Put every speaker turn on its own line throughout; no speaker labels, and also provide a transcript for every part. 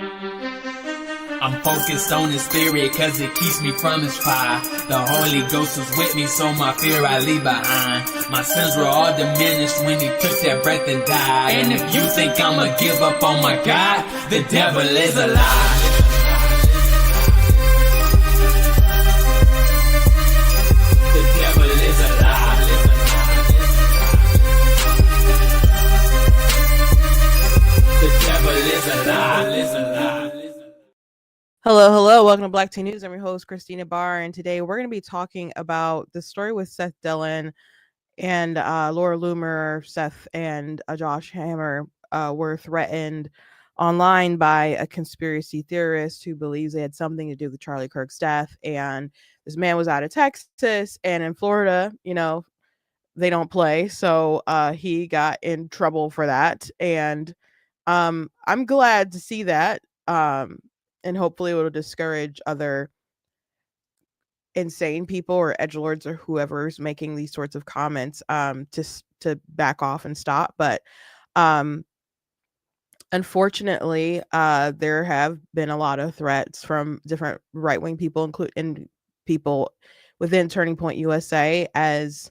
I'm focused on his spirit cause it keeps me from his fire. The Holy Ghost was with me, so my fear I leave behind. My sins were all diminished when he took that breath and died. And if you think I'ma give up on my God, the devil is a lie. The devil is a lie. The devil is a lie.
Hello. Welcome to Black Teen News. I'm your host, Christina Barr, and today we're going to be talking about the story with Seth Dillon and Laura Loomer. Seth and Josh Hammer were threatened online by a conspiracy theorist who believes they had something to do with Charlie Kirk's death. And this man was out of Texas, and in Florida, they don't play. So he got in trouble for that. And I'm glad to see that. And hopefully it will discourage other insane people or edgelords or whoever's making these sorts of comments to back off and stop. But unfortunately, there have been a lot of threats from different right-wing people, including people within Turning Point USA, as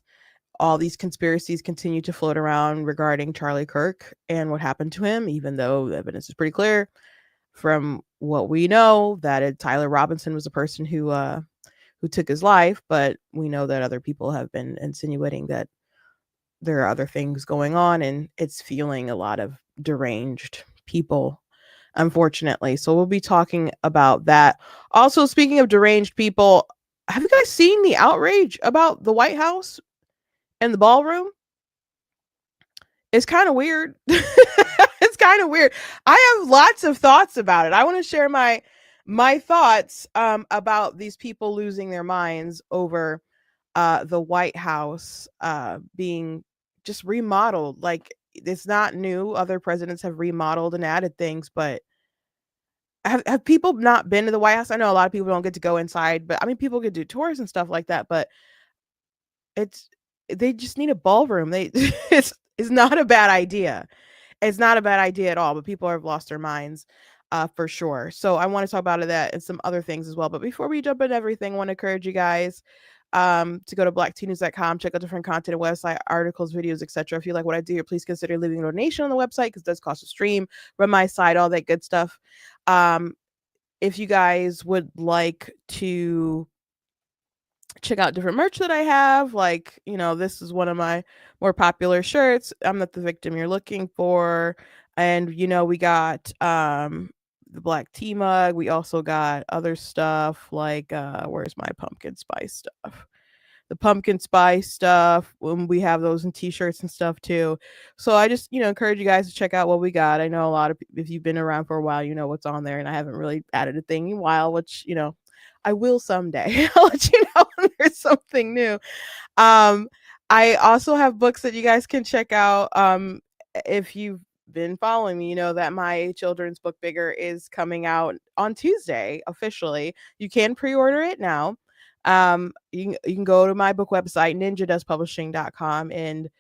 all these conspiracies continue to float around regarding Charlie Kirk and what happened to him, even though the evidence is pretty clear from what we know that Tyler Robinson was the person who took his life. But we know that other people have been insinuating that there are other things going on, and it's fueling a lot of deranged people, unfortunately. So we'll be talking about that. Also, speaking of deranged people, have you guys seen the outrage about the White House and the ballroom? It's kind of weird. It's kind of weird. I have lots of thoughts about it. I want to share my thoughts about these people losing their minds over the White House being just remodeled. Like, it's not new. Other presidents have remodeled and added things, but have people not been to the White House? I know a lot of people don't get to go inside, but I mean, people could do tours and stuff like that. But they just need a ballroom. It's not a bad idea. It's not a bad idea at all, but people have lost their minds for sure. So I want to talk about that and some other things as well. But before we jump into everything, I want to encourage you guys to go to blackteennews.com, check out different content and website, articles, videos, etc. If you like what I do, please consider leaving a donation on the website because it does cost a stream, run my site, all that good stuff. If you guys would like to check out different merch that I have, like, this is one of my more popular shirts, I'm Not the Victim You're Looking For. And we got the black tea mug. We also got other stuff like where's my pumpkin spice stuff, the pumpkin spice stuff, when we have those in t-shirts and stuff too. So I just encourage you guys to check out what we got. I know a lot of if you've been around for a while, you know what's on there, and I haven't really added a thing in a while, which I will someday. I'll let you know when there's something new. I also have books that you guys can check out. If you've been following me, you know that my children's book Bigger is coming out on Tuesday officially. You can pre-order it now. You can go to my book website, ninjadustpublishing.com, and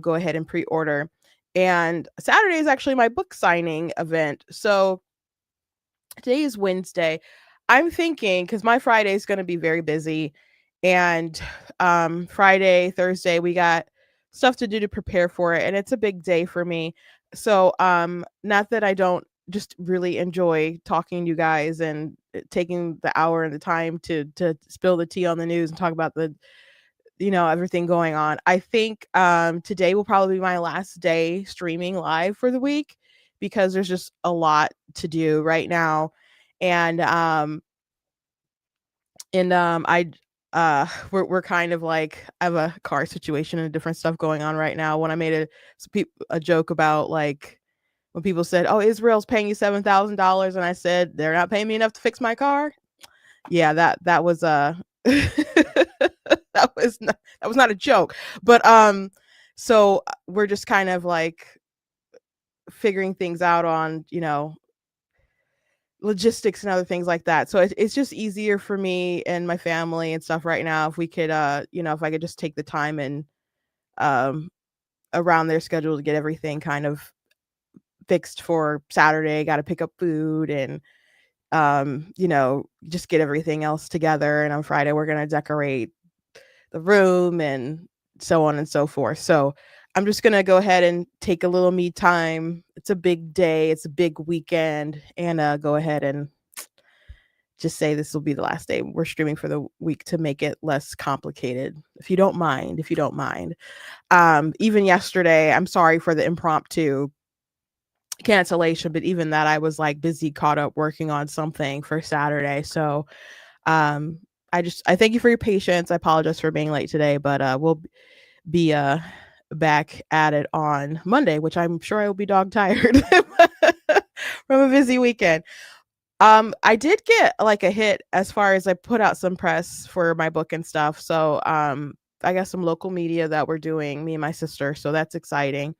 go ahead and pre-order. And Saturday is actually my book signing event. So today is Wednesday. I'm thinking, because my Friday is going to be very busy, and Friday, Thursday, we got stuff to do to prepare for it, and it's a big day for me. So not that I don't just really enjoy talking to you guys and taking the hour and the time to spill the tea on the news and talk about the everything going on. I think today will probably be my last day streaming live for the week because there's just a lot to do right now. And we're kind of like, I have a car situation and different stuff going on right now. When I made a joke about, like, when people said, "Oh, Israel's paying you $7,000," and I said they're not paying me enough to fix my car. Yeah, that was that was not a joke. But so we're just kind of like figuring things out on logistics and other things like that. So it's just easier for me and my family and stuff right now if we could if I could just take the time and around their schedule to get everything kind of fixed for Saturday. Got to pick up food and just get everything else together. And on Friday, we're gonna decorate the room and so on and so forth. So I'm just gonna go ahead and take a little me time. It's a big day. It's a big weekend, and go ahead and just say this will be the last day we're streaming for the week to make it less complicated. If you don't mind, even yesterday, I'm sorry for the impromptu cancellation, but even that I was like busy caught up working on something for Saturday. So I thank you for your patience. I apologize for being late today, but we'll be back at it on Monday, which I'm sure I will be dog tired from a busy weekend. I did get like a hit as far as I put out some press for my book and stuff. So I got some local media that we're doing, me and my sister. So that's exciting.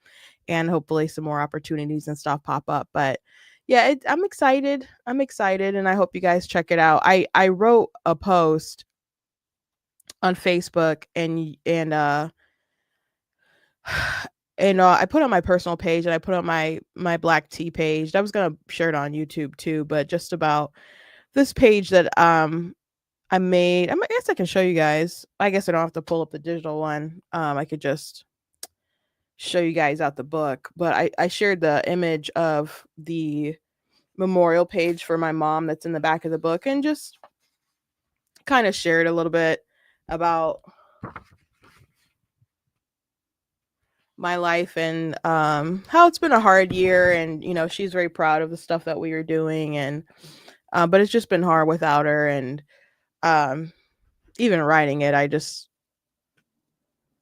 And hopefully some more opportunities and stuff pop up. But yeah, I'm excited. I'm excited. And I hope you guys check it out. I wrote a post on Facebook and I put on my personal page and I put on my black tea page. I was gonna share it on YouTube too, but just about this page that I made. I guess I can show you guys. I guess I don't have to pull up the digital one. I could just show you guys out the book. But I shared the image of the memorial page for my mom that's in the back of the book and just kind of shared a little bit about my life and how it's been a hard year, and she's very proud of the stuff that we were doing, and but it's just been hard without her. And even writing it, I just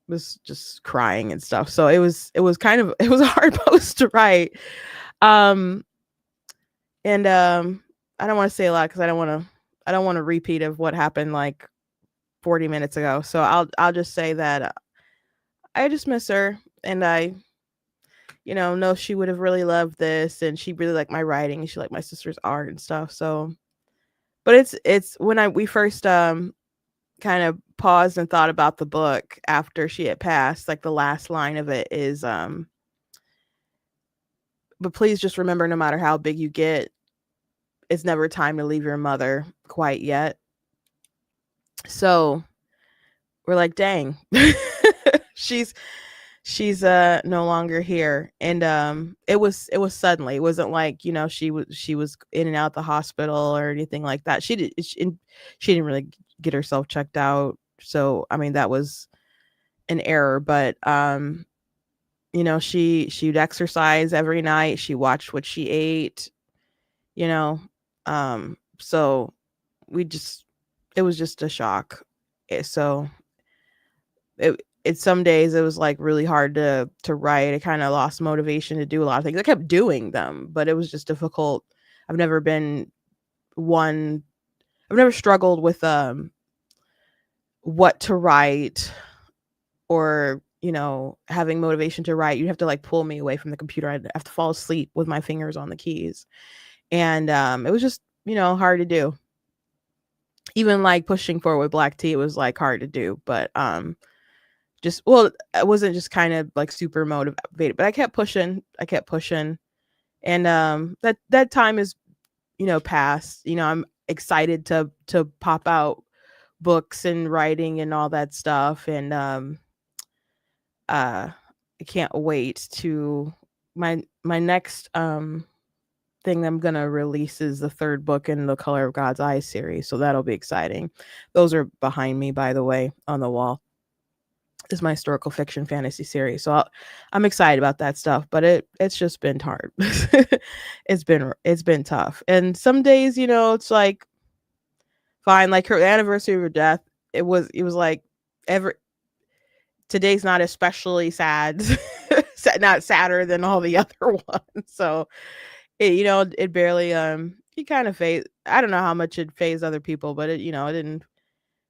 was just crying and stuff. So it was a hard post to write. And I don't want to say a lot because I don't want to repeat of what happened like 40 minutes ago. So I'll just say that I just miss her, and I know she would have really loved this, and she really liked my writing, and she liked my sister's art and stuff. So but it's when we first kind of paused and thought about the book after she had passed, like the last line of it is but please just remember, no matter how big you get, it's never time to leave your mother quite yet. So we're like, dang. she's no longer here. And it was suddenly. It wasn't like she was in and out the hospital or anything like that. She didn't really get herself checked out, so I mean that was an error. But she'd exercise every night. She watched what she ate, so it was just a shock. So some days it was like really hard to write. I kind of lost motivation to do a lot of things. I kept doing them, but it was just difficult. I've never struggled with what to write, or having motivation to write. You'd have to like pull me away from the computer. I'd have to fall asleep with my fingers on the keys, and it was just hard to do. Even like pushing forward with black tea, it was like hard to do. But I wasn't just kind of like super motivated, but I kept pushing, and that time is past. I'm excited to pop out books and writing and all that stuff, and I can't wait to my next thing I'm gonna release is the third book in the Color of God's Eyes series, so that'll be exciting. Those are behind me, by the way, on the wall. Is my historical fiction fantasy series, so I'm excited about that stuff. But it's just been hard. It's been tough, and some days it's like fine. Like her anniversary of her death, it was like today's not especially sad. Not sadder than all the other ones. So it barely it kind of phase. I don't know how much it phased other people, but it didn't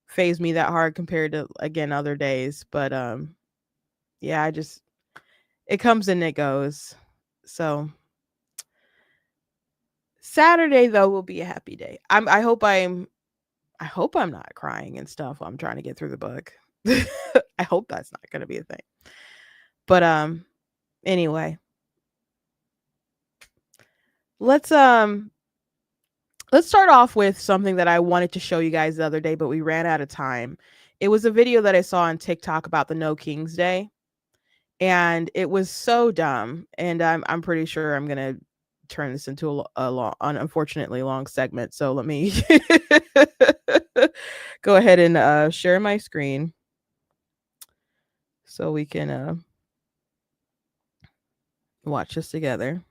phase me that hard compared to again other days. But yeah, it comes and it goes. So Saturday though will be a happy day. I hope I'm not crying and stuff while I'm trying to get through the book. I hope that's not going to be a thing. But anyway, let's start off with something that I wanted to show you guys the other day, but we ran out of time. It was a video that I saw on TikTok about the No Kings Day, and it was so dumb. And I'm pretty sure I'm gonna turn this into a long, unfortunately long segment. So let me go ahead and share my screen so we can watch this together.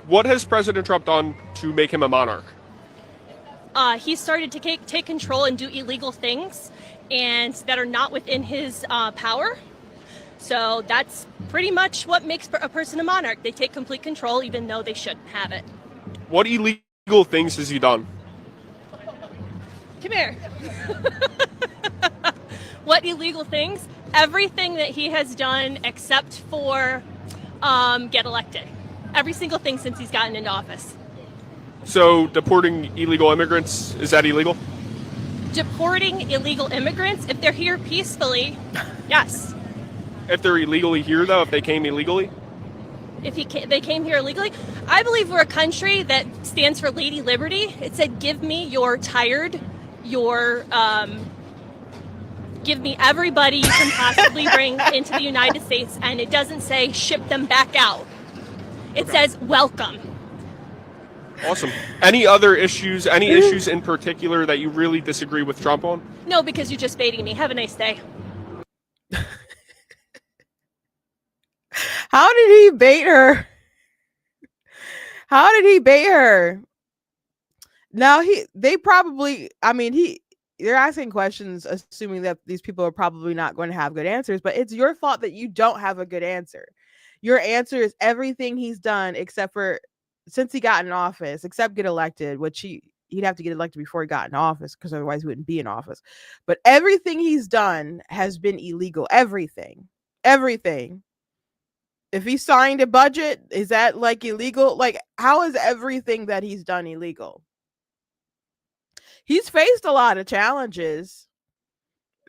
What has President Trump done to make him a monarch?
He started to take control and do illegal things and that are not within his power. So that's pretty much what makes a person a monarch. They take complete control even though they shouldn't have it.
What illegal things has he done?
Come here. What illegal things? Everything that he has done except for get elected. Every single thing since he's gotten into office.
So deporting illegal immigrants, is that illegal?
Deporting illegal immigrants, if they're here peacefully, yes.
If they're illegally here, though, if they came illegally?
If they came here illegally, I believe we're a country that stands for Lady Liberty. It said, give me your tired, give me everybody you can possibly bring into the United States, and it doesn't say ship them back out. It says welcome.
Awesome. Any other issues, any issues in particular that you really disagree with Trump on?
No, because you're just baiting me. Have a nice day.
How did he bait her? How did he bait her? Now they're asking questions assuming that these people are probably not going to have good answers, but it's your fault that you don't have a good answer. Your answer is everything he's done except for since he got in office, except get elected, which he'd have to get elected before he got in office because otherwise he wouldn't be in office. But everything he's done has been illegal. Everything. If he signed a budget, is that like illegal? Like, how is everything that he's done illegal? He's faced a lot of challenges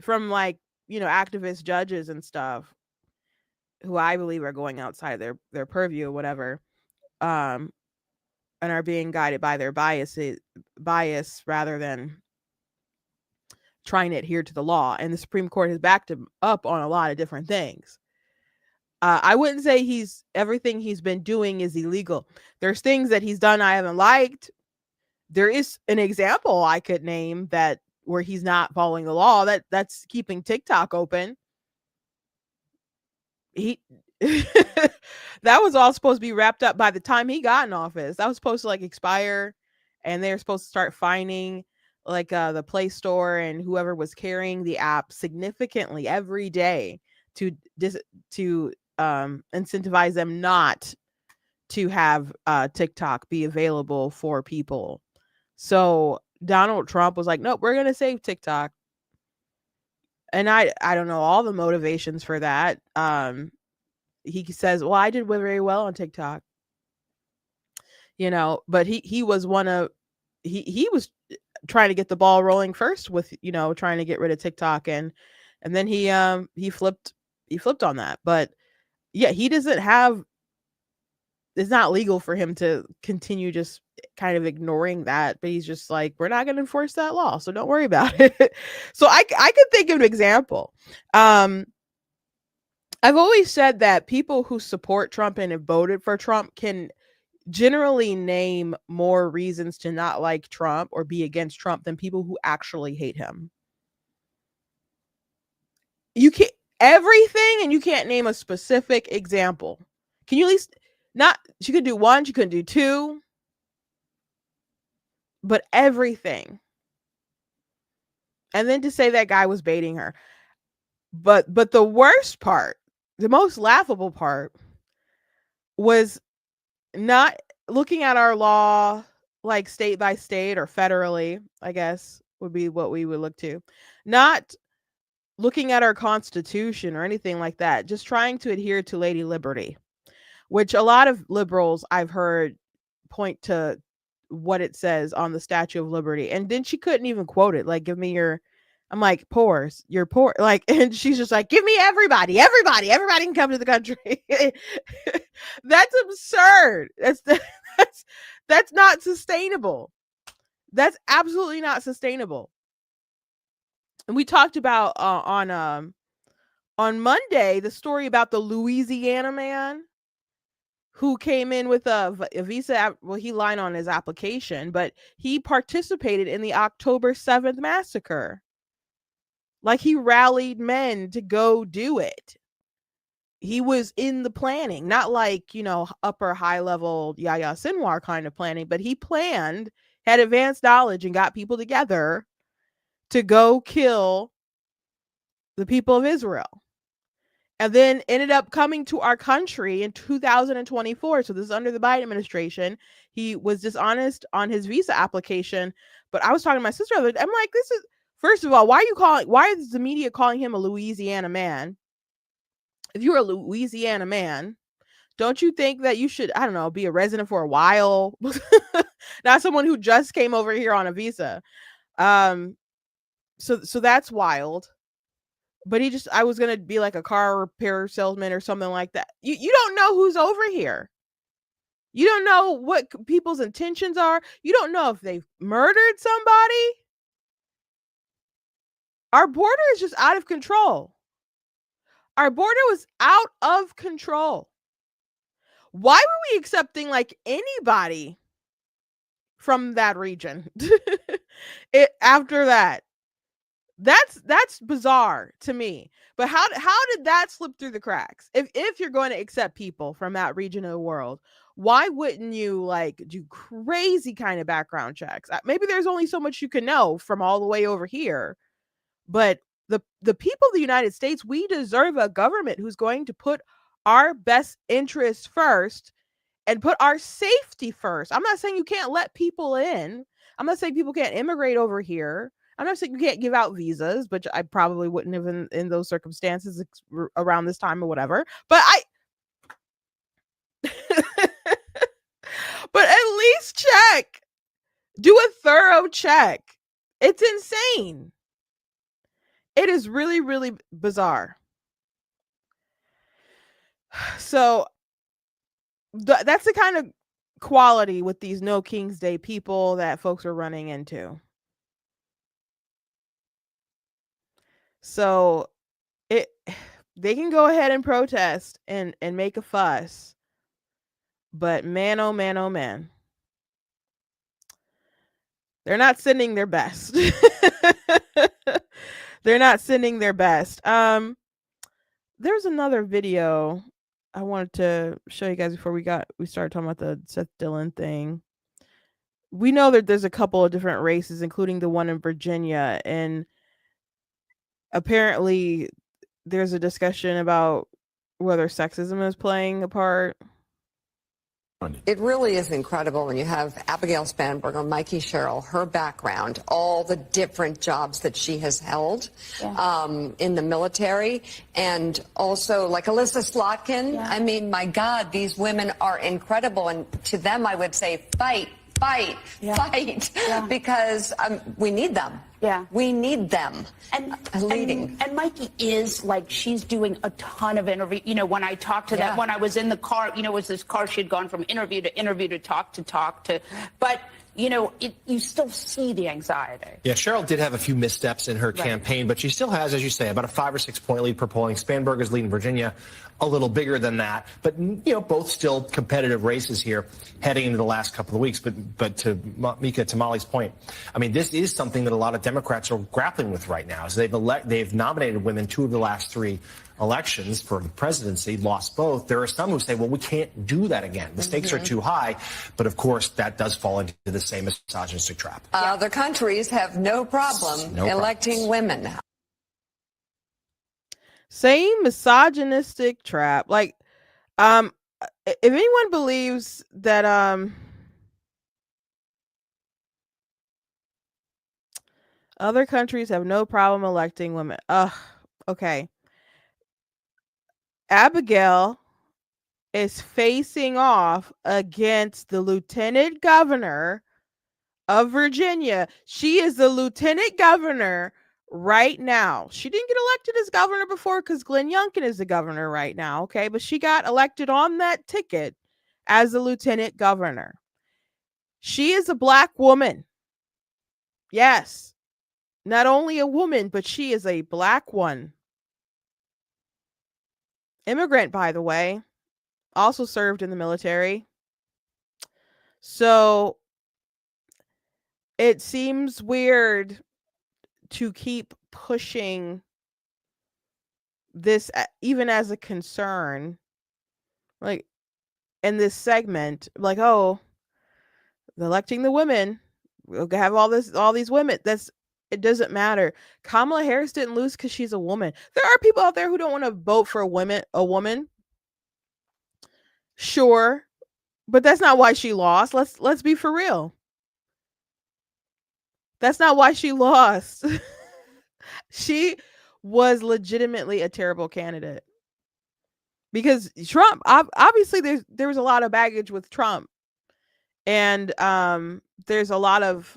from activist judges and stuff who I believe are going outside their purview or whatever, and are being guided by their bias rather than trying to adhere to the law. And the Supreme Court has backed him up on a lot of different things. I wouldn't say everything he's been doing is illegal. There's things that he's done I haven't liked. There is an example I could name where he's not following the law. That's keeping TikTok open. That was all supposed to be wrapped up by the time he got in office. That was supposed to expire, and they're supposed to start fining the Play Store and whoever was carrying the app significantly every day to incentivize them not to have TikTok be available for people. So Donald Trump was like, nope, we're going to save TikTok. And I don't know all the motivations for that. He says, well, I did very well on TikTok, but he was he was trying to get the ball rolling first with, trying to get rid of TikTok. And then he flipped on that. But yeah, it's not legal for him to continue just kind of ignoring that, but he's just like, we're not going to enforce that law, so don't worry about it. So I could think of an example. I've always said that people who support Trump and have voted for Trump can generally name more reasons to not like Trump or be against Trump than people who actually hate him. You can't everything, and you can't name a specific example. Can you at least not? She could do one, she couldn't do two, but everything. And then to say that guy was baiting her. But the worst part, the most laughable part, was not looking at our law state by state or federally, I guess would be what we would look to. Not looking at our Constitution or anything like that, just trying to adhere to Lady Liberty, which a lot of liberals I've heard point to what it says on the Statue of Liberty. And then she couldn't even quote it. Like, give me your, I'm like, pores, you're poor. Like, and she's just like, give me everybody can come to the country. That's absurd. That's not sustainable. That's absolutely not sustainable. And we talked about on Monday the story about the Louisiana man who came in with a visa. Well, he lied on his application, but he participated in the October 7th massacre. Like, he rallied men to go do it. He was in the planning, not like, upper high level Yahya Sinwar kind of planning, but he planned, had advanced knowledge, and got people together to go kill the people of Israel. And then ended up coming to our country in 2024. So this is under the Biden administration. He was dishonest on his visa application. But I was talking to my sister, I'm like, this is, first of all, why is the media calling him a Louisiana man? If you're a Louisiana man, don't you think that you should, I don't know, be a resident for a while? Not someone who just came over here on a visa. So that's wild. But I was going to be like a car repair salesman or something like that. You don't know who's over here. You don't know what people's intentions are. You don't know if they've murdered somebody. Our border is just out of control. Our border was out of control. Why were we accepting like anybody from that region after that? That's bizarre to me. But how did that slip through the cracks? If you're going to accept people from that region of the world, why wouldn't you like do crazy kind of background checks? Maybe there's only so much you can know from all the way over here, but the people of the United States, we deserve a government who's going to put our best interests first and put our safety first. I'm not saying you can't let people in. I'm not saying people can't immigrate over here. I'm not saying you can't give out visas, but I probably wouldn't have in those circumstances around this time or whatever. But but at least check. Do a thorough check. It's insane. It is really, really bizarre. So that's the kind of quality with these No King's Day people that folks are running into. So they can go ahead and protest and make a fuss. But man, oh man, oh man. They're not sending their best. They're not sending their best. There's another video I wanted to show you guys before we started talking about the Seth Dillon thing. We know that there's a couple of different races, including the one in Virginia, and apparently there's a discussion about whether sexism is playing a part.
It really is incredible when you have Abigail Spanberger, Mikey Sherrill, her background, all the different jobs that she has held in the military, and also like Alyssa Slotkin. I mean, my God, these women are incredible. And to them, I would say, fight, because we need them. Yeah. We need them leading.
And Mikey is like, she's doing a ton of interview. You know, when I talked to them, when I was in the car, you know, it was this car, she had gone from interview to interview to talk to, but you know, you still see the anxiety.
Yeah, Cheryl did have a few missteps in her campaign, but she still has, as you say, about a 5 or 6 point lead per polling. Spanberger's lead in Virginia, a little bigger than that. But, you know, both still competitive races here heading into the last couple of weeks. But to Mika, to Molly's point, I mean, this is something that a lot of Democrats are grappling with right now. So they've nominated women 2 of the last 3 elections for the presidency, lost both. There are some who say, well, we can't do that again. The stakes are too high. But of course, that does fall into the same misogynistic trap.
Other countries have no problem electing women.
Same misogynistic trap. Like, if anyone believes that, other countries have no problem electing women. Okay. Abigail is facing off against the lieutenant governor of Virginia. She is the lieutenant governor right now. She didn't get elected as governor before because Glenn Youngkin is the governor right now, okay? But she got elected on that ticket as the lieutenant governor. She is a Black woman. Yes. Not only a woman, but she is a Black one. Immigrant, by the way. Also served in the military. So it seems weird to keep pushing this even as a concern, like in this segment, like, oh, electing the women, we'll have all these women. It doesn't matter. Kamala Harris didn't lose because she's a woman. There are people out there who don't want to vote for a woman. Sure, but that's not why she lost. Let's be for real. That's not why she lost. She was legitimately a terrible candidate. Because Trump, obviously there was a lot of baggage with Trump. And there's a lot of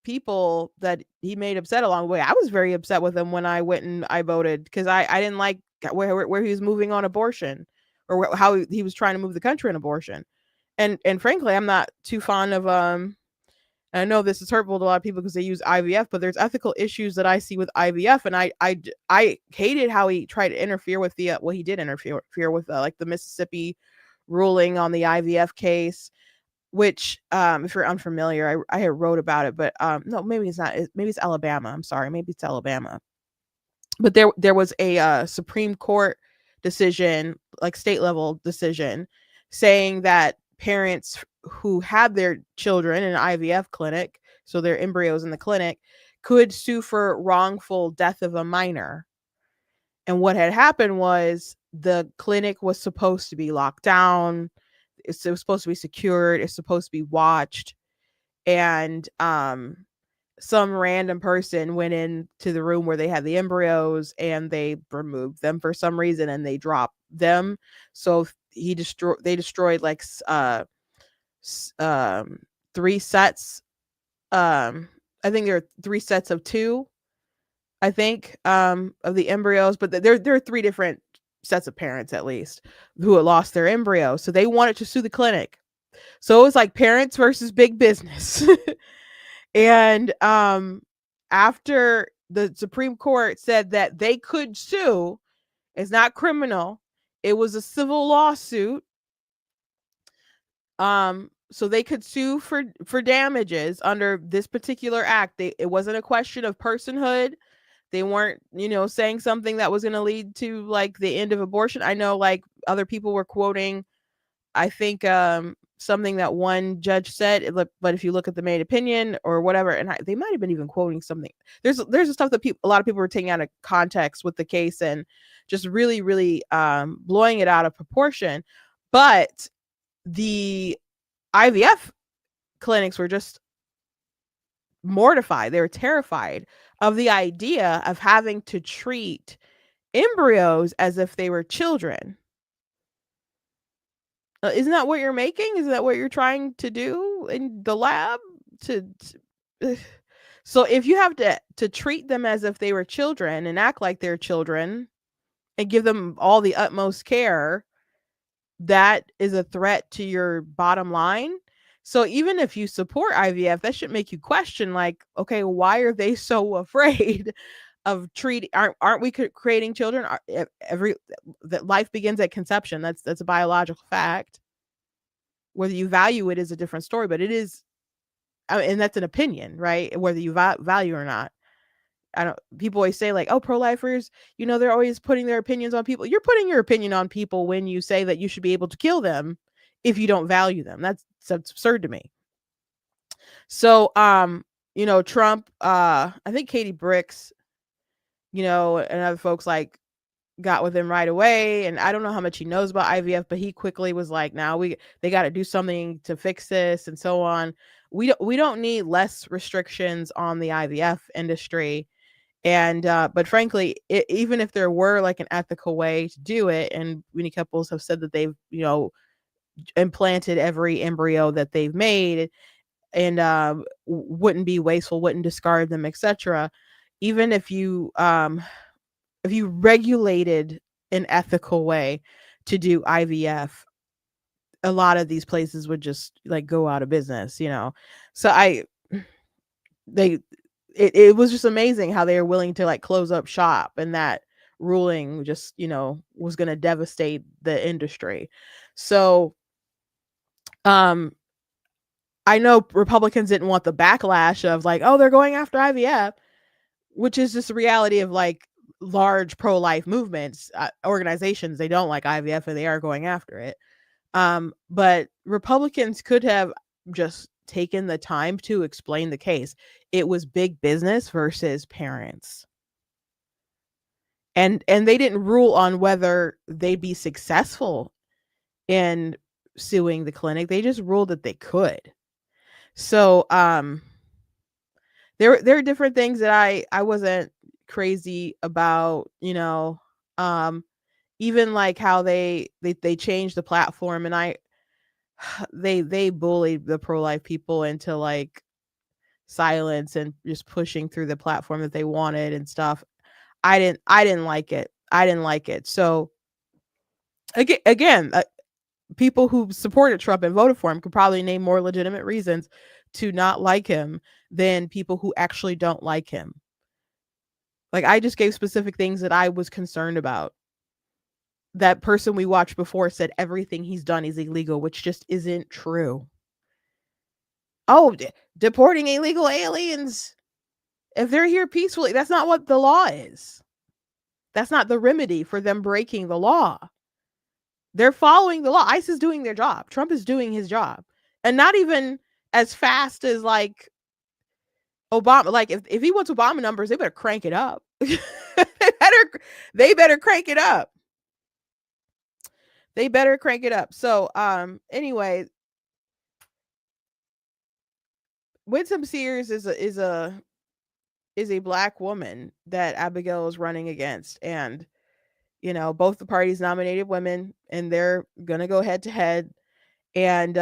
people that he made upset along the way. I was very upset with him when I went and I voted because I didn't like where he was moving on abortion, or how he was trying to move the country on abortion. And frankly, I'm not too fond of I know this is hurtful to a lot of people because they use IVF, but there's ethical issues that I see with IVF, and I hated how he tried to interfere with he did interfere with like the Mississippi ruling on the IVF case, which if you're unfamiliar, I wrote about it, but no, maybe it's not. Maybe it's Alabama. I'm sorry, maybe it's Alabama. But there was a Supreme Court decision, like state level decision, saying that parents who had their children in an IVF clinic, so their embryos in the clinic, could sue for wrongful death of a minor. And what had happened was the clinic was supposed to be locked down. It was supposed to be secured. It's supposed to be watched. And some random person went into the room where they had the embryos and they removed them for some reason and they dropped them. So they destroyed like 3 sets. I think there are 3 sets of 2, I think, of the embryos, but there are 3 different sets of parents at least who had lost their embryos. So they wanted to sue the clinic. So it was like parents versus big business. And after the Supreme Court said that they could sue, it's not criminal, it was a civil lawsuit. So they could sue for damages under this particular act. It wasn't a question of personhood. They weren't, saying something that was going to lead to like the end of abortion. I know like other people were quoting, I think, something that one judge said, but if you look at the main opinion or whatever, and they might have been even quoting something. There's stuff that a lot of people were taking out of context with the case and just really, really blowing it out of proportion. But the IVF clinics were just mortified. They were terrified of the idea of having to treat embryos as if they were children. Isn't that what you're making? Isn't that what you're trying to do in the lab? So if you have to treat them as if they were children and act like they're children and give them all the utmost care, that is a threat to your bottom line. So even if you support IVF, that should make you question, like, okay, why are they so afraid of treating? Aren't we creating children? That life begins at conception. That's a biological fact. Whether you value it is a different story, but it is, and that's an opinion, right? Whether you value or not. People always say like, oh, pro-lifers, they're always putting their opinions on people. You're putting your opinion on people when you say that you should be able to kill them if you don't value them. That's absurd to me. So, Trump, I think Katie Bricks, and other folks like got with him right away. And I don't know how much he knows about IVF, but he quickly was like, they got to do something to fix this and so on. We don't need less restrictions on the IVF industry. And but frankly, even if there were like an ethical way to do it, and many couples have said that they've implanted every embryo that they've made, wouldn't be wasteful, wouldn't discard them, etc. Even if you regulated an ethical way to do IVF, a lot of these places would just like go out of business, So it was just amazing how they were willing to like close up shop, and that ruling just, was going to devastate the industry. So, I know Republicans didn't want the backlash of like, oh, they're going after IVF, which is just the reality of like large pro-life movements, organizations. They don't like IVF and they are going after it. But Republicans could have just taken the time to explain the case. It was big business versus parents. And they didn't rule on whether they'd be successful in suing the clinic. They just ruled that they could. So there are different things that I wasn't crazy about, even like how they changed the platform, and they bullied the pro-life people into like silence and just pushing through the platform that they wanted and stuff. I didn't like it. So again, people who supported Trump and voted for him could probably name more legitimate reasons to not like him than people who actually don't like him. Like, I just gave specific things that I was concerned about. That person we watched before said everything he's done is illegal, which just isn't true. Oh, deporting illegal aliens, if they're here peacefully, that's not what the law is. That's not the remedy for them breaking the law. They're following the law. ICE is doing their job. Trump is doing his job. And not even as fast as like Obama. Like if he wants Obama numbers, they better crank it up. They better crank it up. They better crank it up. So anyway, Winsome Sears is a black woman that Abigail is running against, and both the parties nominated women, and they're gonna go head to head, and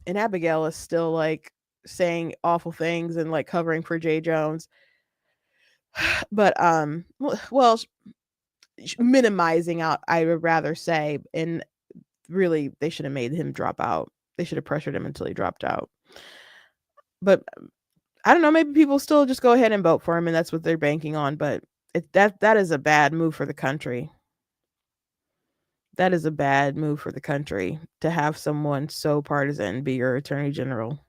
Abigail is still like saying awful things and like covering for Jay Jones, but well, minimizing out, I would rather say, and really they should have made him drop out. They should have pressured him until he dropped out. But I don't know, maybe people still just go ahead and vote for him, and that's what they're banking on. But that is a bad move for the country. That is a bad move for the country to have someone so partisan be your attorney general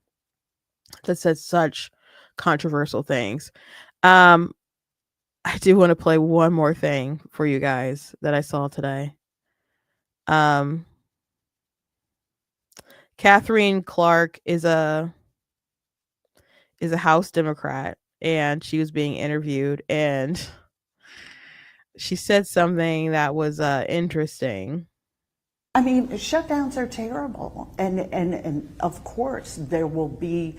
that says such controversial things. I do want to play one more thing for you guys that I saw today. Catherine Clark is a House Democrat, and she was being interviewed, and she said something that was interesting.
I mean, shutdowns are terrible, and of course there will be,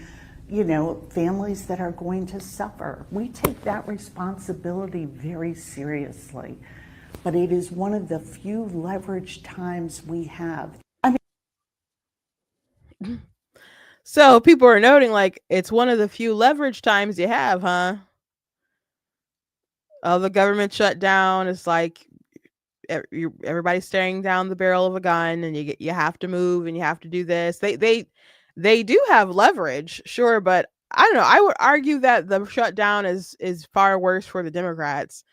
families that are going to suffer. We take that responsibility very seriously, but it is one of the few leveraged times we have. I
mean, so people are noting like it's one of the few leverage times you have, huh? Oh, the government shut down. It's like everybody's staring down the barrel of a gun, and you have to move and you have to do this. They do have leverage, sure, but I don't know. I would argue that the shutdown is far worse for the Democrats.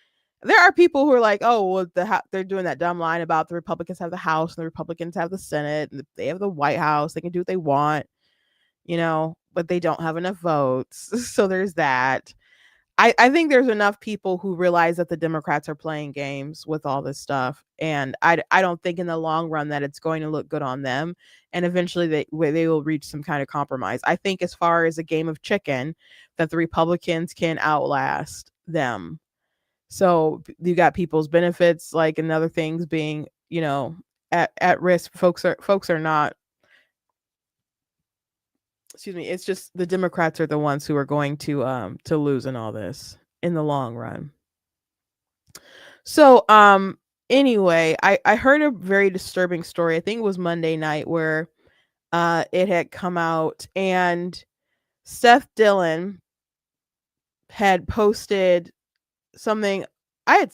There are people who are like, oh, well, they're doing that dumb line about the Republicans have the House and the Republicans have the Senate, and they have the White House. They can do what they want, but they don't have enough votes. So there's that. I think there's enough people who realize that the Democrats are playing games with all this stuff. And I don't think in the long run that it's going to look good on them. And eventually they will reach some kind of compromise. I think as far as a game of chicken, that the Republicans can outlast them. So you got people's benefits, like, and other things being, at risk. Folks are not. Excuse me. It's just the Democrats are the ones who are going to lose in all this in the long run. So anyway, I heard a very disturbing story. I think it was Monday night where it had come out, and Seth Dillon had posted something. I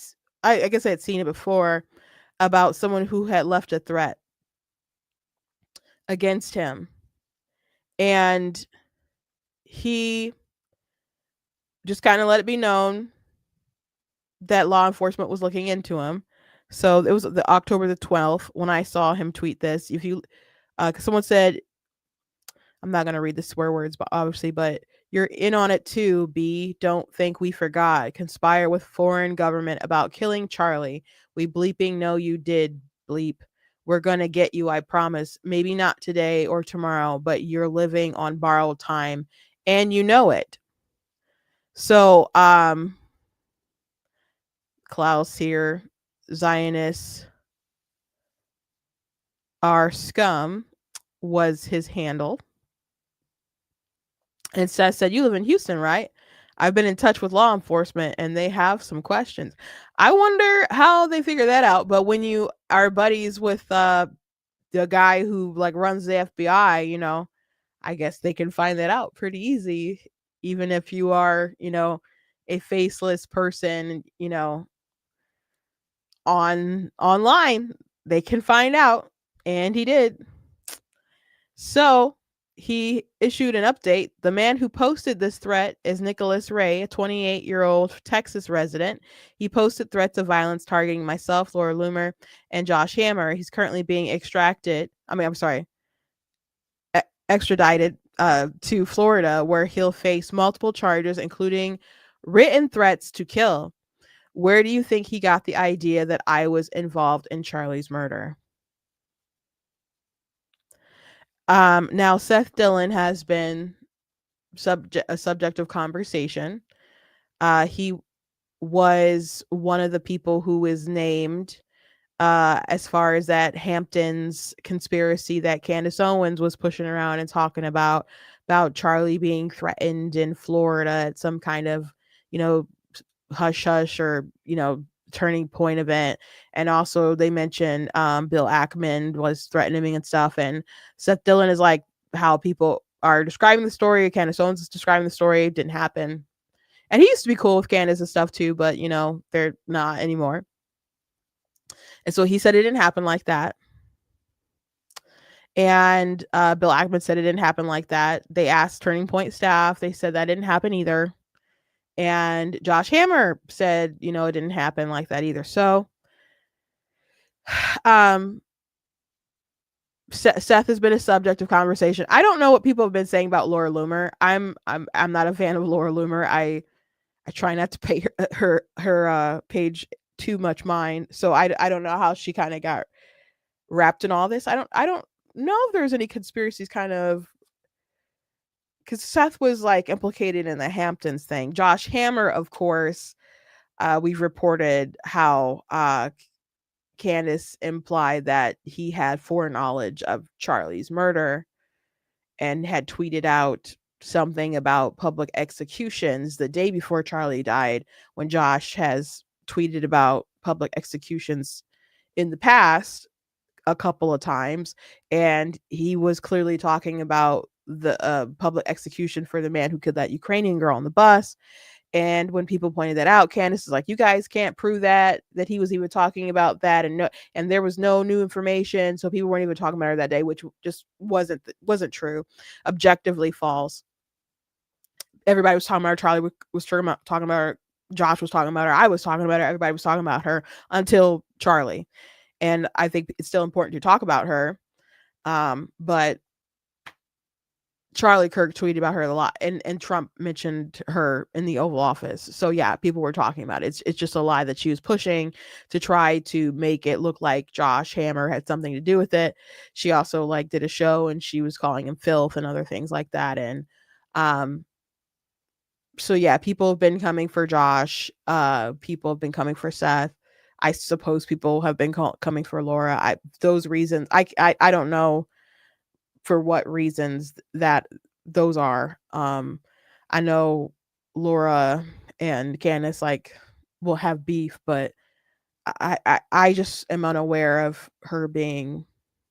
guess I had seen it before, about someone who had left a threat against him, and he just kind of let it be known that law enforcement was looking into him. So it was the October the 12th when I saw him tweet this. If you, cause someone said, I'm not going to read the swear words, but obviously, but you're in on it too, B. Don't think we forgot. Conspire with foreign government about killing Charlie. We bleeping know you did, bleep. We're going to get you, I promise. Maybe not today or tomorrow, but you're living on borrowed time and you know it. So, Klaus here, Zionists are scum was his handle. And Seth said, you live in Houston, right? I've been in touch with law enforcement and they have some questions. I wonder how they figure that out. But when you are buddies with the guy who like runs the FBI, you know, I guess they can find that out pretty easy, even if you are, you know, a faceless person, you know, online. They can find out, and he did. So he issued an update. The man who posted this threat is Nicholas Ray, a 28-year-old Texas resident. He posted threats of violence targeting myself, Laura Loomer, and Josh Hammer. He's currently being extradited to Florida, where he'll face multiple charges, including written threats to kill. Where do you think he got the idea that I was involved in Charlie's murder? Now, Seth Dillon has been a subject of conversation. He was one of the people who was named as far as that Hamptons conspiracy that Candace Owens was pushing around and talking about Charlie being threatened in Florida at some kind of, you know, hush hush or, you know, turning point event. And also they mentioned Bill Ackman was threatening him and stuff. And Seth Dillon is like how people are describing the story. Candace Owens is describing the story. It didn't happen. And he used to be cool with Candace and stuff too, but you know, they're not anymore. And so he said it didn't happen like that. And Bill Ackman said it didn't happen like that. They asked Turning Point staff. They said that didn't happen either. And Josh Hammer said, you know, it didn't happen like that either. So Seth has been a subject of conversation. I don't know what people have been saying about Laura Loomer. I'm not a fan of Laura Loomer. I try not to pay her page too much mind. So I don't know how she kind of got wrapped in all this. I don't know if there's any conspiracies kind of, because Seth was like implicated in the Hamptons thing. Josh Hammer, of course, we've reported how Candace implied that he had foreknowledge of Charlie's murder and had tweeted out something about public executions the day before Charlie died, when Josh has tweeted about public executions in the past a couple of times. And he was clearly talking about the public execution for the man who killed that Ukrainian girl on the bus. And when people pointed that out, Candace is like, you guys can't prove that he was even talking about that. And there was no new information. So people weren't even talking about her that day, which just wasn't true. Objectively false. Everybody was talking about her. Charlie was talking about her. Josh was talking about her. I was talking about her. Everybody was talking about her until Charlie. And I think it's still important to talk about her. But Charlie Kirk tweeted about her a lot, and Trump mentioned her in the Oval Office. So yeah, people were talking about it. It's just a lie that she was pushing to try to make it look like Josh Hammer had something to do with it. She also like did a show and she was calling him filth and other things like that. And so yeah, people have been coming for Josh. People have been coming for Seth. I suppose people have been coming for Laura. Those reasons, I don't know for what reasons that those are. I know Laura and Candace like will have beef, but I just am unaware of her being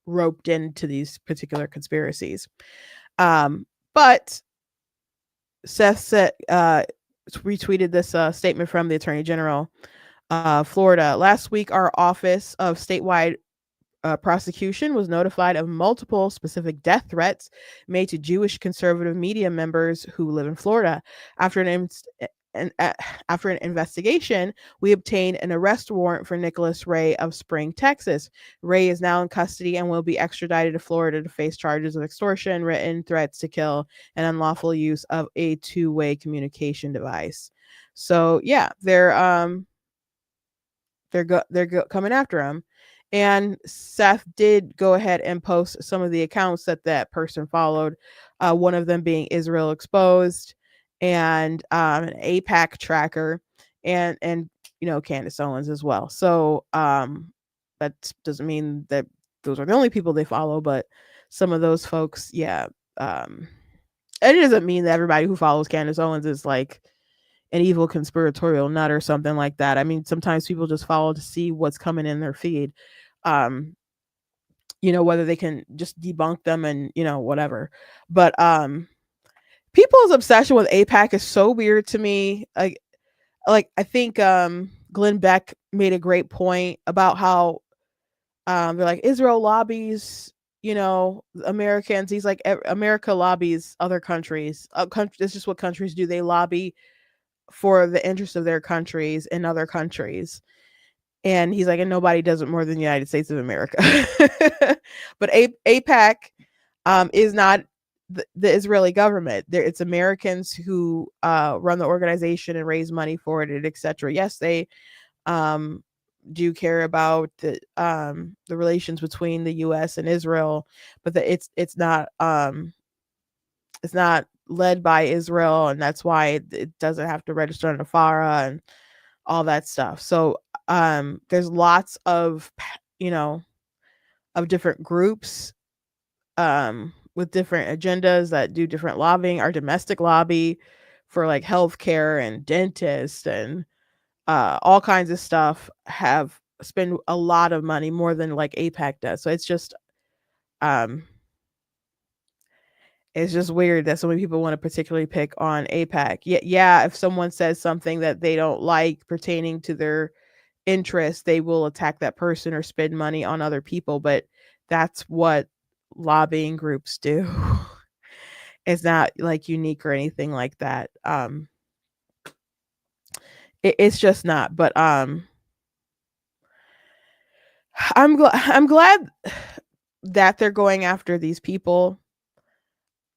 roped into these particular conspiracies. But Seth said, retweeted this statement from the Attorney General, Florida. Last week, our Office of Statewide Prosecution was notified of multiple specific death threats made to Jewish conservative media members who live in Florida. After after an investigation, we obtained an arrest warrant for Nicholas Ray of Spring, Texas. Ray is now in custody and will be extradited to Florida to face charges of extortion, written threats to kill, and unlawful use of a two-way communication device. So yeah, they're coming after him. And Seth did go ahead and post some of the accounts that person followed. One of them being Israel Exposed, and an APAC tracker, and Candace Owens as well. So that doesn't mean that those are the only people they follow, but some of those folks, yeah. And it doesn't mean that everybody who follows Candace Owens is like an evil conspiratorial nut or something like that. I mean, sometimes people just follow to see what's coming in their feed. Whether they can just debunk them and, whatever. But people's obsession with AIPAC is so weird to me. Like I think Glenn Beck made a great point about how they're like, Israel lobbies, Americans. He's like, America lobbies other countries. It's just what countries do. They lobby for the interests of their countries in other countries. And he's like, and nobody does it more than the United States of America. But AIPAC is not the Israeli government. It's Americans who run the organization and raise money for it, etc. Yes, they do care about the relations between the U.S. and Israel, but it's not led by Israel, and that's why it doesn't have to register under FARA and all that stuff. So there's lots of different groups with different agendas that do different lobbying. Our domestic lobby for like healthcare and dentists and all kinds of stuff have spent a lot of money, more than like AIPAC does. So it's just weird that so many people want to particularly pick on AIPAC. Yeah, if someone says something that they don't like pertaining to their interests, they will attack that person or spend money on other people. But that's what lobbying groups do. It's not like unique or anything like that. It's just not. But I'm glad that they're going after these people.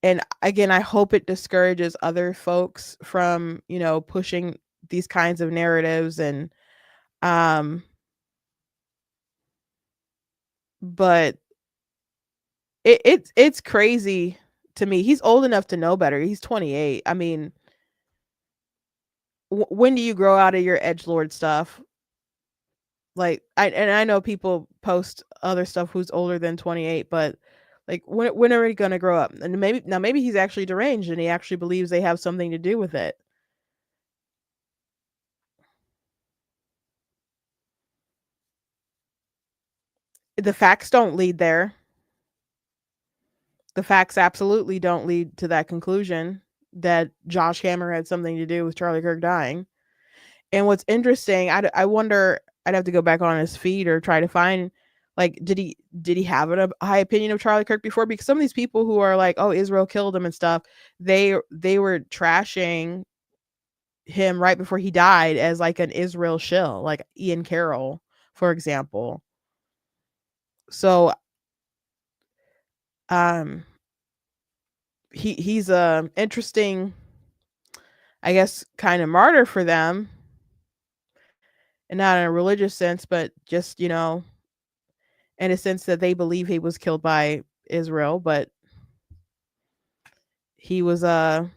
And again, I hope it discourages other folks from, pushing these kinds of narratives. And but it's crazy to me. He's old enough to know better. He's 28. I mean, when do you grow out of your edgelord stuff? Like, I know people post other stuff who's older than 28, but like, when are we going to grow up? And maybe he's actually deranged and he actually believes they have something to do with it. The facts don't lead there. The facts absolutely don't lead to that conclusion that Josh Hammer had something to do with Charlie Kirk dying. And what's interesting, I wonder, I'd have to go back on his feed or try to find, like, did he have a high opinion of Charlie Kirk before? Because some of these people who are like, oh, Israel killed him and stuff, they were trashing him right before he died as like an Israel shill, like Ian Carroll, for example. So he's a interesting, I guess, kind of martyr for them. And not in a religious sense, but just, in a sense that they believe he was killed by Israel, but he was a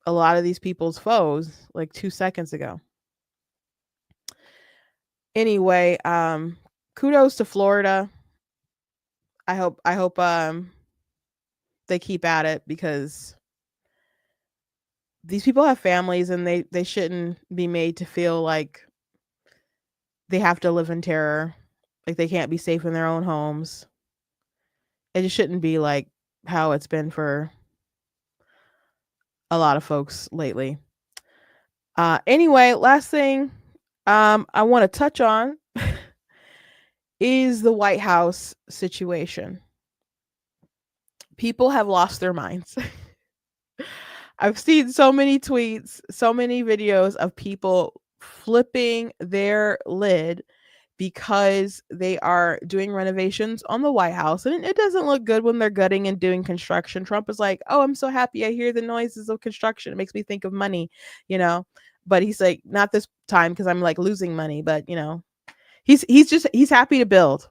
lot of these people's foes like 2 seconds ago. Anyway, kudos to Florida. I hope they keep at it, because these people have families and they shouldn't be made to feel like they have to live in terror, like they can't be safe in their own homes. It just shouldn't be like how it's been for a lot of folks lately. Anyway, last thing I want to touch on is the White House situation. People have lost their minds. I've seen so many tweets, so many videos of people flipping their lid because they are doing renovations on the White House. And it doesn't look good when they're gutting and doing construction. Trump is like, "Oh, I'm so happy I hear the noises of construction. It makes me think of money, you know." But he's like, "Not this time because I'm like losing money." But, you know, he's happy to build.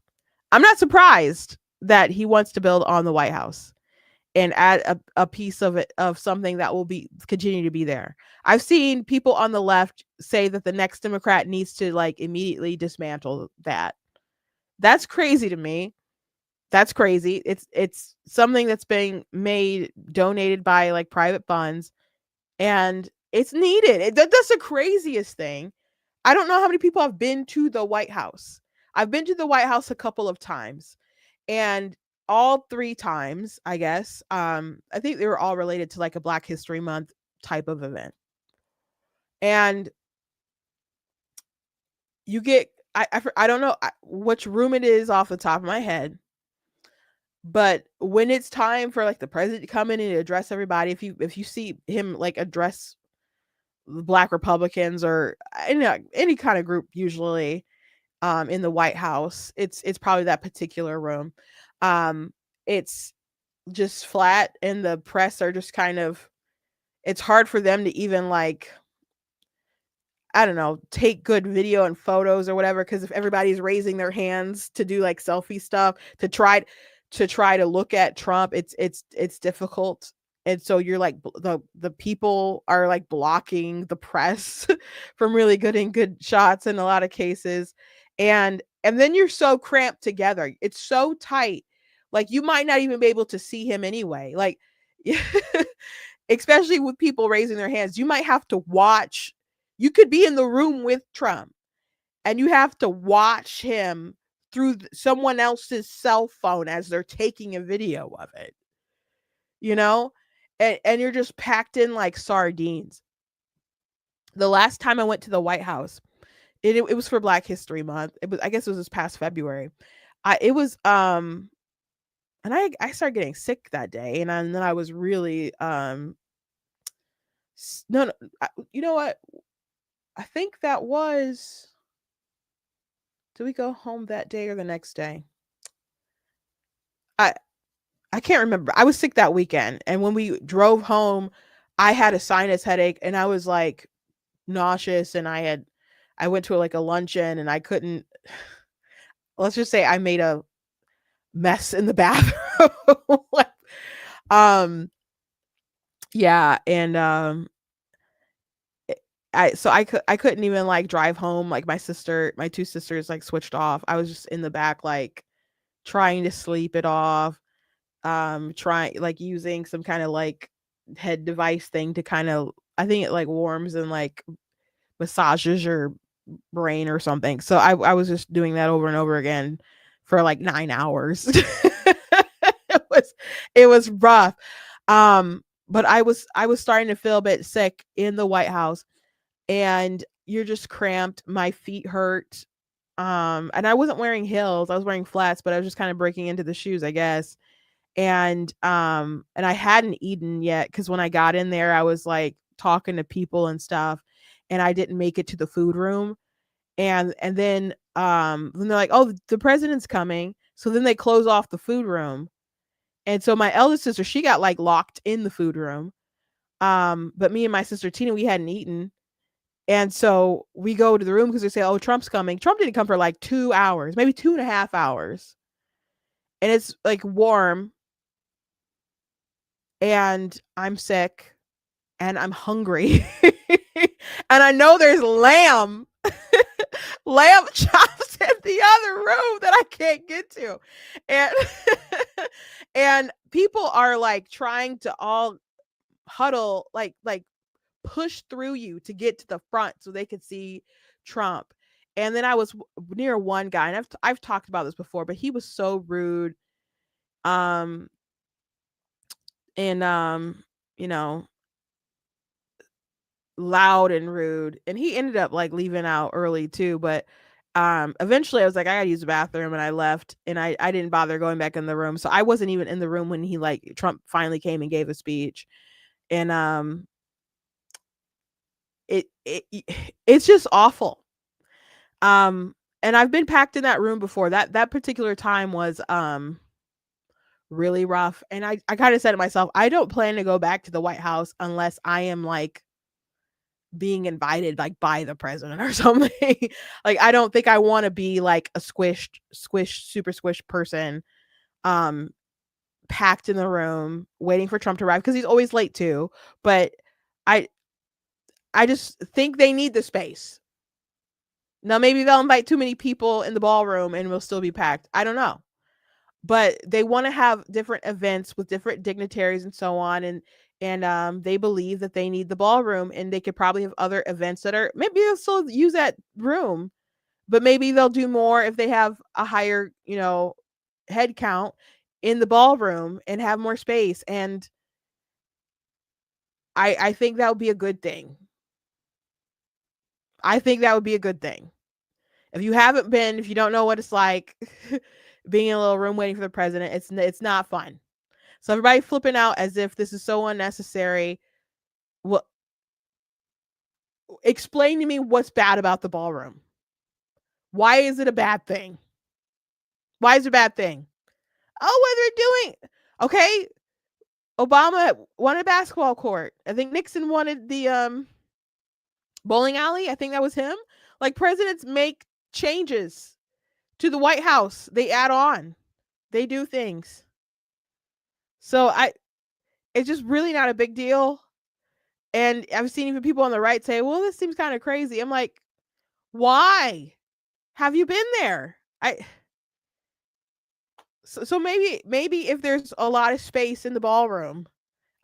I'm not surprised that he wants to build on the White House and add a piece of it, of something that will be continue to be there. I've seen people on the left say that the next Democrat needs to like immediately dismantle that. That's crazy to me. That's crazy. It's something that's being made, donated by like private funds, and it's needed. That's the craziest thing. I don't know how many people have been to the White House. I've been to the White House a couple of times, and all 3 times, I guess, I think they were all related to like a Black History Month type of event. And you get, I don't know which room it is off the top of my head, but when it's time for like the president to come in and address everybody, if you see him like address Black Republicans or any kind of group, usually in the White House, it's probably that particular room. It's just flat, and the press are just kind of, it's hard for them to even like, I don't know, take good video and photos or whatever, because if everybody's raising their hands to do like selfie stuff to try to look at Trump, it's difficult. And so you're like, the people are like blocking the press from really getting good shots in a lot of cases. And then you're so cramped together. It's so tight. Like you might not even be able to see him anyway. Like, especially with people raising their hands, you might have to watch. You could be in the room with Trump and you have to watch him through someone else's cell phone as they're taking a video of it, you know? And you're just packed in like sardines. The last time I went to the White House, it was for Black History Month. I guess it was this past February. And I started getting sick that day, and then I was really no, you know what? I think that was, did we go home that day or the next day? I can't remember. I was sick that weekend, and when we drove home, I had a sinus headache, and I was like nauseous, and I went to like a luncheon, and I couldn't. Let's just say I made a mess in the bathroom. Yeah, and I couldn't even like drive home. Like my 2 sisters like switched off. I was just in the back like trying to sleep it off. Trying like using some kind of like head device thing to kind of, I think it like warms and like massages your brain or something. So I was just doing that over and over again for like 9 hours. It was rough. But I was starting to feel a bit sick in the White House, and you're just cramped. My feet hurt. And I wasn't wearing heels. I was wearing flats, but I was just kind of breaking into the shoes, I guess. And I hadn't eaten yet, because when I got in there, I was like talking to people and stuff, and I didn't make it to the food room. And then they're like, "Oh, the president's coming." So then they close off the food room. And so my eldest sister, she got like locked in the food room. But me and my sister Tina, we hadn't eaten. And so we go to the room because they say, "Oh, Trump's coming." Trump didn't come for like 2 hours, maybe 2.5 hours. And it's like warm. And I'm sick. And I'm hungry. And I know there's lamb chops in the other room that I can't get to. And and people are like trying to all huddle, like push through you to get to the front so they could see Trump. And then I was near one guy, and I've talked about this before, but he was so rude. And you know, loud and rude, and he ended up like leaving out early too, but eventually I was like, I gotta use the bathroom, and I left, and I didn't bother going back in the room. So I wasn't even in the room when he like Trump finally came and gave a speech. And it's just awful. And I've been packed in that room before. That particular time was really rough. And I kind of said to myself, I don't plan to go back to the White House unless I am like being invited like by the president or something. Like I don't think I want to be like a super squished person packed in the room waiting for Trump to arrive, because he's always late too. But I just think they need the space. Now maybe they'll invite too many people in the ballroom and we'll still be packed. I don't know. But they want to have different events with different dignitaries and so on, and they believe that they need the ballroom, and they could probably have other events that are, maybe they'll still use that room, but maybe they'll do more if they have a higher, head count in the ballroom and have more space. And I think that would be a good thing. I think that would be a good thing. If you haven't been, if you don't know what it's like being in a little room waiting for the president, it's not fun. So everybody flipping out as if this is so unnecessary. Well, explain to me what's bad about the ballroom. Why is it a bad thing? Why is it a bad thing? Oh, what they're doing. Okay. Obama wanted a basketball court. I think Nixon wanted the bowling alley. I think that was him. Like, presidents make changes to the White House. They add on. They do things. So it's just really not a big deal. And I've seen even people on the right say, well, this seems kind of crazy. I'm like, why? Have you been there? So maybe if there's a lot of space in the ballroom,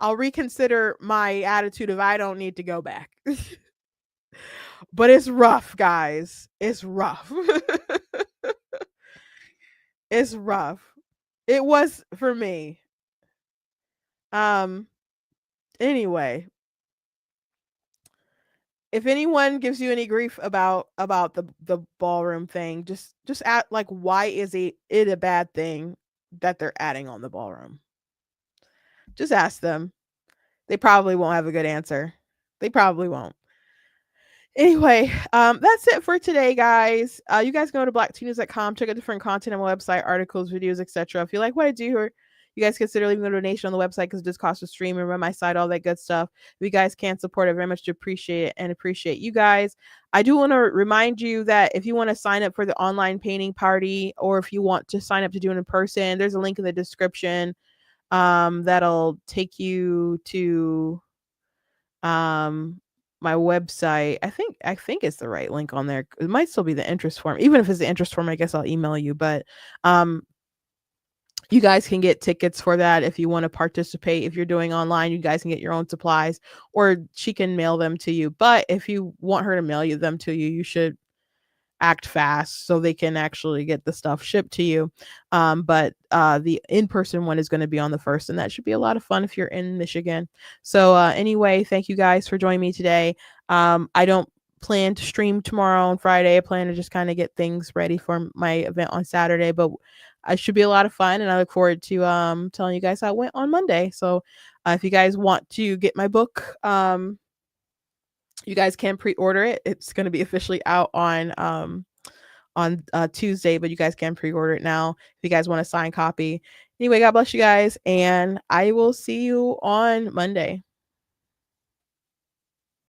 I'll reconsider my attitude of I don't need to go back. But it's rough, guys. It's rough. It's rough. It was for me. Anyway, if anyone gives you any grief about the ballroom thing, just ask, like, why is it a bad thing that they're adding on the ballroom? Just ask them. They probably won't have a good answer. They probably won't. Anyway, that's it for today, guys. You guys go to blacktnews.com, check out different content on my website, articles, videos, etc. If you like what I do here, you guys consider leaving a donation on the website, because it does cost to stream and run my site, all that good stuff. If you guys can support it, very much to appreciate it, and appreciate you guys. I do want to remind you that if you want to sign up for the online painting party, or if you want to sign up to do it in person, there's a link in the description that'll take you to my website. I think it's the right link on there. It might still be the interest form. Even if it's the interest form, I guess I'll email you. But you guys can get tickets for that if you want to participate. If you're doing online, you guys can get your own supplies, or she can mail them to you. But if you want her to mail them to you, you should act fast so they can actually get the stuff shipped to you. But the in-person one is going to be on the 1st, and that should be a lot of fun if you're in Michigan. So anyway, thank you guys for joining me today. I don't plan to stream tomorrow on Friday. I plan to just kind of get things ready for my event on Saturday, but it should be a lot of fun, and I look forward to telling you guys how it went on Monday. So if you guys want to get my book, you guys can pre-order it. It's going to be officially out on Tuesday, but you guys can pre-order it now if you guys want a signed copy. Anyway, God bless you guys, and I will see you on Monday.